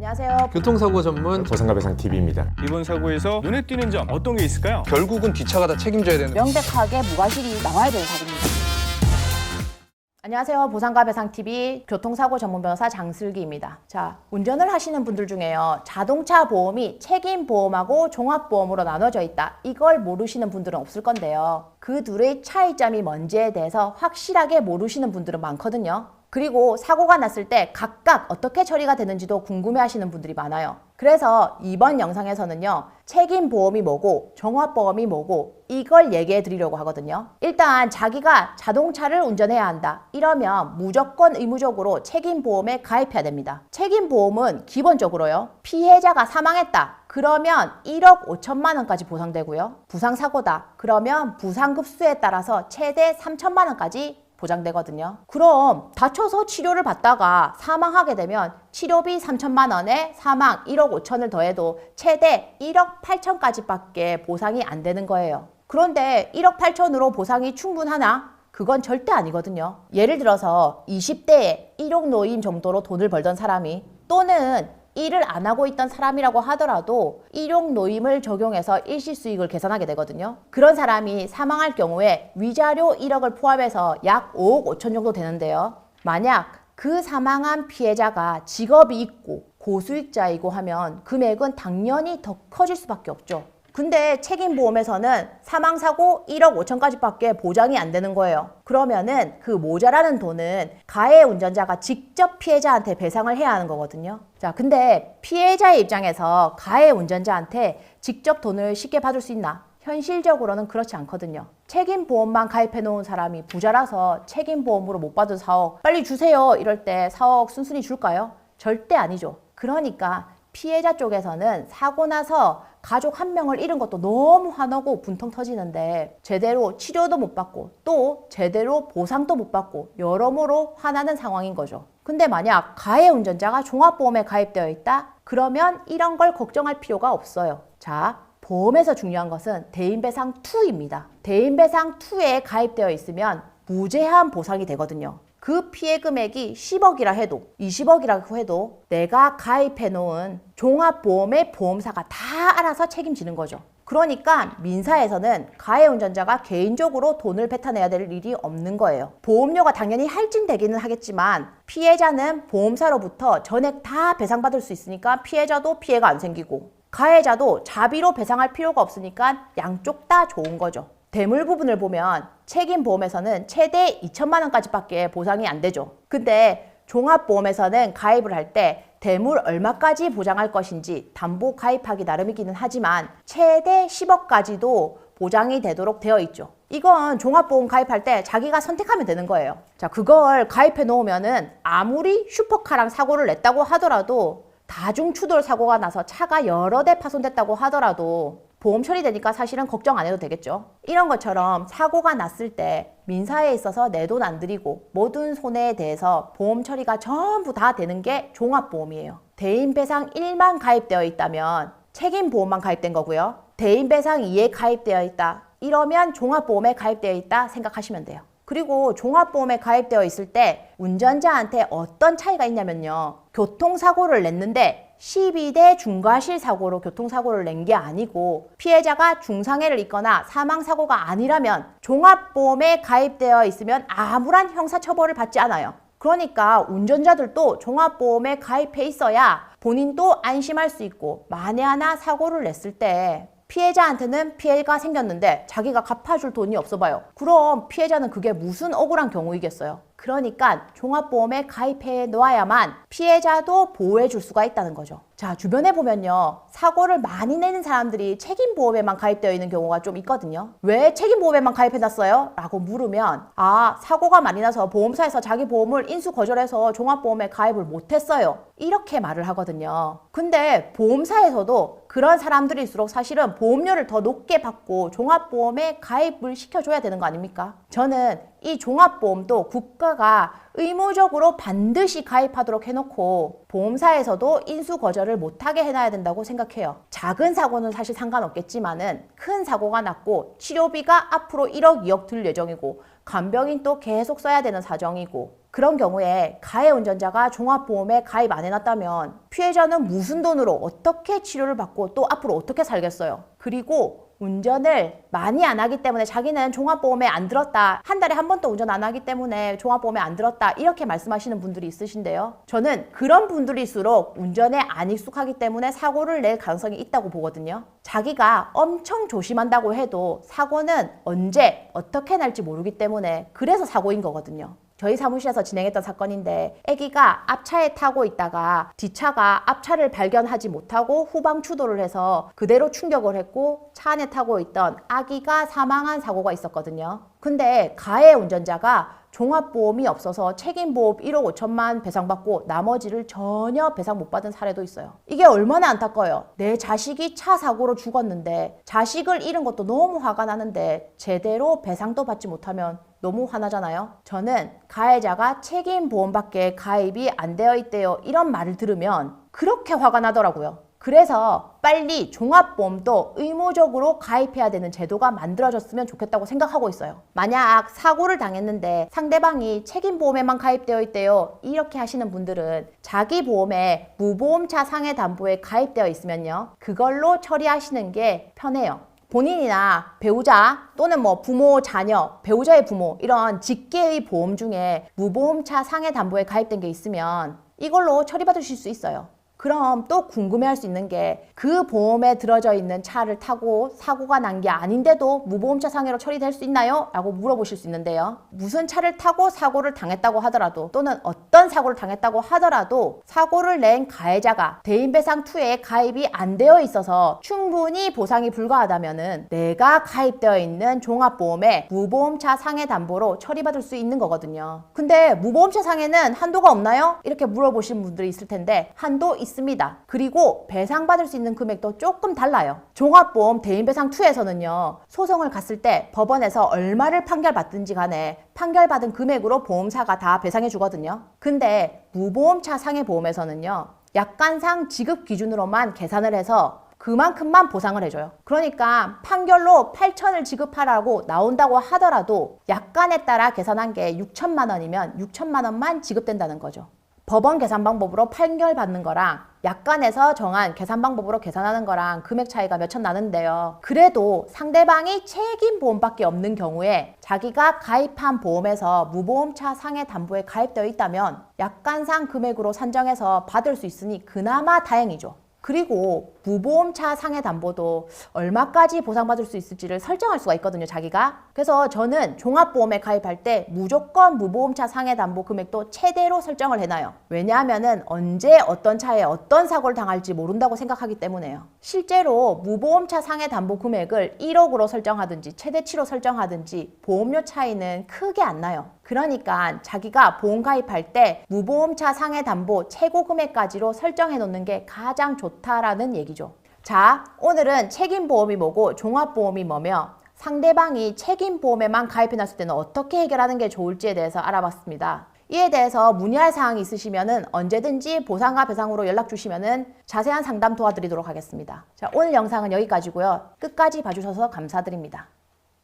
안녕하세요. 교통사고 전문 보상가배상TV입니다. 이번 사고에서 눈에 띄는 점 어떤 게 있을까요? 결국은 뒷차가 다 책임져야 되는 명백하게 무과실이 나와야 되는 사고입니다. 안녕하세요. 보상가배상TV 교통사고 전문 변호사 장슬기입니다. 자, 운전을 하시는 분들 중에요. 자동차 보험이 책임보험하고 종합보험으로 나눠져 있다. 이걸 모르시는 분들은 없을 건데요. 그 둘의 차이점이 뭔지에 대해서 확실하게 모르시는 분들은 많거든요. 그리고 사고가 났을 때 각각 어떻게 처리가 되는지도 궁금해하시는 분들이 많아요. 그래서 이번 영상에서는요, 책임보험이 뭐고 종합보험이 뭐고 이걸 얘기해 드리려고 하거든요. 일단 자기가 자동차를 운전해야 한다. 이러면 무조건 의무적으로 책임보험에 가입해야 됩니다. 책임보험은 기본적으로요, 피해자가 사망했다. 그러면 1억 5천만 원까지 보상되고요. 부상사고다. 그러면 부상급수에 따라서 최대 3천만 원까지 보장되거든요. 그럼 다쳐서 치료를 받다가 사망하게 되면 치료비 3천만 원에 사망 1억 5천을 더해도 최대 1억 8천까지밖에 보상이 안 되는 거예요. 그런데 1억 8천으로 보상이 충분하나? 그건 절대 아니거든요. 예를 들어서 20대에 1억 노임 정도로 돈을 벌던 사람이 또는 일을 안 하고 있던 사람이라고 하더라도 일용 노임을 적용해서 일시수익을 계산하게 되거든요. 그런 사람이 사망할 경우에 위자료 1억을 포함해서 약 5억 5천 정도 되는데요. 만약 그 사망한 피해자가 직업이 있고 고수익자이고 하면 금액은 당연히 더 커질 수밖에 없죠. 근데 책임보험에서는 사망사고 1억 5천까지밖에 보장이 안 되는 거예요. 그러면은 그 모자라는 돈은 가해 운전자가 직접 피해자한테 배상을 해야 하는 거거든요. 자, 근데 피해자의 입장에서 가해 운전자한테 직접 돈을 쉽게 받을 수 있나? 현실적으로는 그렇지 않거든요. 책임보험만 가입해 놓은 사람이 부자라서 책임보험으로 못 받은 4억 빨리 주세요 이럴 때 4억 순순히 줄까요? 절대 아니죠. 그러니까 피해자 쪽에서는 사고 나서 가족 한 명을 잃은 것도 너무 화나고 분통 터지는데 제대로 치료도 못 받고 또 제대로 보상도 못 받고 여러모로 화나는 상황인 거죠. 근데 만약 가해 운전자가 종합보험에 가입되어 있다? 그러면 이런 걸 걱정할 필요가 없어요. 자, 보험에서 중요한 것은 대인배상2입니다. 대인배상2에 가입되어 있으면 무제한 보상이 되거든요. 그 피해 금액이 10억이라 해도 20억이라고 해도 내가 가입해 놓은 종합보험의 보험사가 다 알아서 책임지는 거죠. 그러니까 민사에서는 가해 운전자가 개인적으로 돈을 뱉어내야 될 일이 없는 거예요. 보험료가 당연히 할증되기는 하겠지만 피해자는 보험사로부터 전액 다 배상받을 수 있으니까 피해자도 피해가 안 생기고 가해자도 자비로 배상할 필요가 없으니까 양쪽 다 좋은 거죠. 대물 부분을 보면 책임보험에서는 최대 2천만 원까지밖에 보상이 안 되죠. 근데 종합보험에서는 가입을 할 때 대물 얼마까지 보장할 것인지 담보 가입하기 나름이기는 하지만 최대 10억까지도 보장이 되도록 되어 있죠. 이건 종합보험 가입할 때 자기가 선택하면 되는 거예요. 자, 그걸 가입해 놓으면은 아무리 슈퍼카랑 사고를 냈다고 하더라도 다중추돌 사고가 나서 차가 여러 대 파손됐다고 하더라도 보험 처리되니까 사실은 걱정 안 해도 되겠죠. 이런 것처럼 사고가 났을 때 민사에 있어서 내 돈 안 들이고 모든 손해에 대해서 보험 처리가 전부 다 되는 게 종합보험이에요. 대인배상 1만 가입되어 있다면 책임보험만 가입된 거고요. 대인배상 2에 가입되어 있다. 이러면 종합보험에 가입되어 있다 생각하시면 돼요. 그리고 종합보험에 가입되어 있을 때 운전자한테 어떤 차이가 있냐면요. 교통사고를 냈는데 12대 중과실 사고로 교통사고를 낸 게 아니고 피해자가 중상해를 입거나 사망사고가 아니라면 종합보험에 가입되어 있으면 아무런 형사처벌을 받지 않아요. 그러니까 운전자들도 종합보험에 가입해 있어야 본인도 안심할 수 있고 만에 하나 사고를 냈을 때 피해자한테는 피해가 생겼는데 자기가 갚아줄 돈이 없어 봐요. 그럼 피해자는 그게 무슨 억울한 경우이겠어요. 그러니까 종합보험에 가입해 놓아야만 피해자도 보호해 줄 수가 있다는 거죠. 자, 주변에 보면요. 사고를 많이 내는 사람들이 책임보험에만 가입되어 있는 경우가 좀 있거든요. 왜 책임보험에만 가입해놨어요? 라고 물으면 사고가 많이 나서 보험사에서 자기 보험을 인수 거절해서 종합보험에 가입을 못했어요. 이렇게 말을 하거든요. 근데 보험사에서도 그런 사람들일수록 사실은 보험료를 더 높게 받고 종합보험에 가입을 시켜줘야 되는 거 아닙니까? 저는 이 종합보험도 국가가 의무적으로 반드시 가입하도록 해놓고 보험사에서도 인수 거절을 못하게 해놔야 된다고 생각해요. 작은 사고는 사실 상관없겠지만은 큰 사고가 났고 치료비가 앞으로 1억, 2억 들 예정이고 간병인 또 계속 써야 되는 사정이고 그런 경우에 가해 운전자가 종합보험에 가입 안 해놨다면 피해자는 무슨 돈으로 어떻게 치료를 받고 또 앞으로 어떻게 살겠어요? 그리고 운전을 많이 안 하기 때문에 자기는 종합보험에 안 들었다. 한 달에 한 번도 운전 안 하기 때문에 종합보험에 안 들었다. 이렇게 말씀하시는 분들이 있으신데요. 저는 그런 분들일수록 운전에 안 익숙하기 때문에 사고를 낼 가능성이 있다고 보거든요. 자기가 엄청 조심한다고 해도 사고는 언제 어떻게 날지 모르기 때문에 그래서 사고인 거거든요. 저희 사무실에서 진행했던 사건인데 아기가 앞차에 타고 있다가 뒷차가 앞차를 발견하지 못하고 후방 추돌을 해서 그대로 충격을 했고 차 안에 타고 있던 아기가 사망한 사고가 있었거든요. 근데 가해 운전자가 종합보험이 없어서 책임보험 1억 5천만 배상받고 나머지를 전혀 배상 못 받은 사례도 있어요. 이게 얼마나 안타까워요. 내 자식이 차 사고로 죽었는데 자식을 잃은 것도 너무 화가 나는데 제대로 배상도 받지 못하면 너무 화나잖아요. 저는 가해자가 책임보험밖에 가입이 안 되어 있대요. 이런 말을 들으면 그렇게 화가 나더라고요. 그래서 빨리 종합보험도 의무적으로 가입해야 되는 제도가 만들어졌으면 좋겠다고 생각하고 있어요. 만약 사고를 당했는데 상대방이 책임보험에만 가입되어 있대요. 이렇게 하시는 분들은 자기 보험에 무보험차 상해담보에 가입되어 있으면요. 그걸로 처리하시는 게 편해요. 본인이나 배우자 또는 뭐 부모, 자녀, 배우자의 부모 이런 직계의 보험 중에 무보험차 상해담보에 가입된 게 있으면 이걸로 처리받으실 수 있어요. 그럼 또 궁금해할 수 있는 게 그 보험에 들어져 있는 차를 타고 사고가 난 게 아닌데도 무보험차 상해로 처리될 수 있나요? 라고 물어보실 수 있는데요. 무슨 차를 타고 사고를 당했다고 하더라도 또는 어떤 사고를 당했다고 하더라도 사고를 낸 가해자가 대인배상2에 가입이 안 되어 있어서 충분히 보상이 불가하다면은 내가 가입되어 있는 종합보험에 무보험차 상해담보로 처리받을 수 있는 거거든요. 근데 무보험차 상해는 한도가 없나요? 이렇게 물어보시는 분들이 있을 텐데 한도 있습니다. 그리고 배상받을 수 있는 금액도 조금 달라요. 종합보험 대인배상2에서는요. 소송을 갔을 때 법원에서 얼마를 판결받든지 간에 판결받은 금액으로 보험사가 다 배상해 주거든요. 근데 무보험차 상해보험에서는요. 약관상 지급 기준으로만 계산을 해서 그만큼만 보상을 해줘요. 그러니까 판결로 8천을 지급하라고 나온다고 하더라도 약관에 따라 계산한 게 6천만 원이면 6천만 원만 지급된다는 거죠. 법원 계산 방법으로 판결받는 거랑 약관에서 정한 계산 방법으로 계산하는 거랑 금액 차이가 몇천 나는데요. 그래도 상대방이 책임보험밖에 없는 경우에 자기가 가입한 보험에서 무보험차 상해담보에 가입되어 있다면 약관상 금액으로 산정해서 받을 수 있으니 그나마 다행이죠. 그리고 무보험차 상해담보도 얼마까지 보상받을 수 있을지를 설정할 수가 있거든요, 자기가. 그래서 저는 종합보험에 가입할 때 무조건 무보험차 상해담보 금액도 최대로 설정을 해놔요. 왜냐하면은 언제 어떤 차에 어떤 사고를 당할지 모른다고 생각하기 때문에요. 실제로 무보험차 상해담보 금액을 1억으로 설정하든지 최대치로 설정하든지 보험료 차이는 크게 안 나요. 그러니까 자기가 보험 가입할 때 무보험차 상해담보 최고 금액까지로 설정해 놓는 게 가장 좋다라는 얘기죠. 자, 오늘은 책임보험이 뭐고 종합보험이 뭐며 상대방이 책임보험에만 가입해 놨을 때는 어떻게 해결하는 게 좋을지에 대해서 알아봤습니다. 이에 대해서 문의할 사항이 있으시면은 언제든지 보상과 배상으로 연락 주시면은 자세한 상담 도와드리도록 하겠습니다. 자, 오늘 영상은 여기까지고요. 끝까지 봐주셔서 감사드립니다.